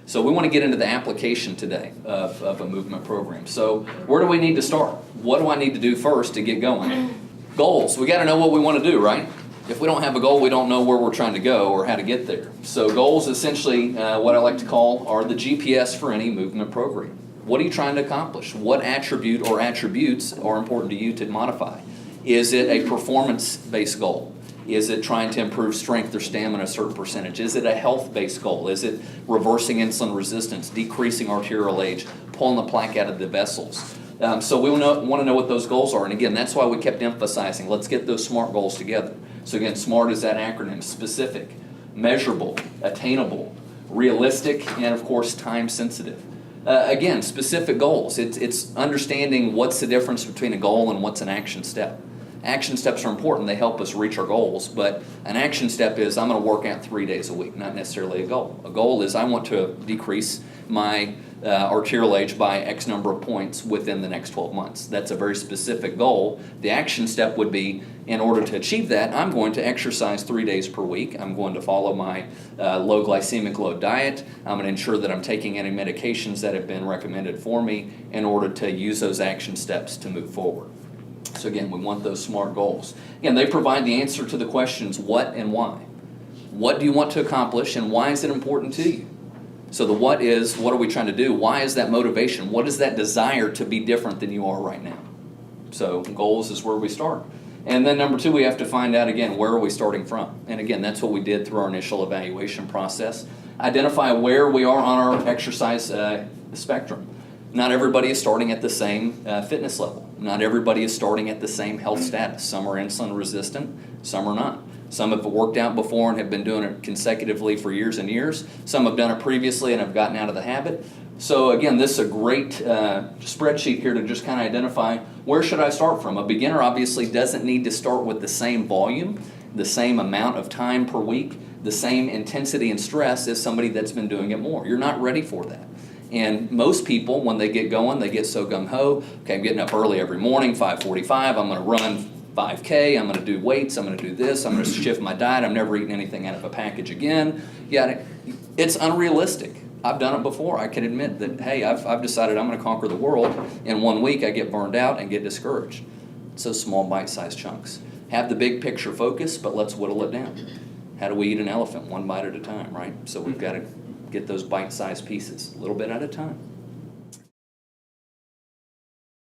So we want to get into the application today of a movement program. So where do we need to start? What do I need to do first to get going? Goals. We got to know what we want to do, right? If we don't have a goal, we don't know where we're trying to go or how to get there. So goals, essentially, what I like to call are the GPS for any movement program. What are you trying to accomplish? What attribute or attributes are important to you to modify? Is it a performance-based goal? Is it trying to improve strength or stamina a certain percentage? Is it a health-based goal? Is it reversing insulin resistance, decreasing arterial age, pulling the plaque out of the vessels? So we want to know what those goals are. And again, that's why we kept emphasizing, let's get those SMART goals together. So again, SMART is that acronym: specific, measurable, attainable, realistic, and of course, time-sensitive. Again, specific goals. It's understanding what's the difference between a goal and what's an action step. Action steps are important. They help us reach our goals, but an action step is I'm going to work out 3 days a week, not necessarily a goal. A goal is I want to decrease my arterial age by X number of points within the next 12 months. That's a very specific goal. The action step would be, in order to achieve that, I'm going to exercise 3 days per week. I'm going to follow my low glycemic load diet. I'm going to ensure that I'm taking any medications that have been recommended for me in order to use those action steps to move forward. So again, we want those SMART goals. Again, they provide the answer to the questions what and why. What do you want to accomplish and why is it important to you? So the what is, what are we trying to do? Why is that motivation? What is that desire to be different than you are right now? So goals is where we start. And then number two, we have to find out again, where are we starting from? And again, that's what we did through our initial evaluation process. Identify where we are on our exercise spectrum. Not everybody is starting at the same fitness level. Not everybody is starting at the same health status. Some are insulin resistant, some are not. Some have worked out before and have been doing it consecutively for years and years. Some have done it previously and have gotten out of the habit. So again, this is a great spreadsheet here to just kind of identify where should I start from. A beginner obviously doesn't need to start with the same volume, the same amount of time per week, the same intensity and stress as somebody that's been doing it more. You're not ready for that. And most people, when they get going, they get so gung-ho. Okay, I'm getting up early every morning, 5:45. I'm going to run 5K. I'm going to do weights. I'm going to do this. I'm going to shift my diet. I'm never eating anything out of a package again. Yeah, it's unrealistic. I've done it before. I can admit that, hey, I've decided I'm going to conquer the world. In 1 week, I get burned out and get discouraged. So small, bite-sized chunks. Have the big picture focus, but let's whittle it down. How do we eat an elephant? 1 bite at a time, right? So we've got to get those bite-sized pieces, a little bit at a time.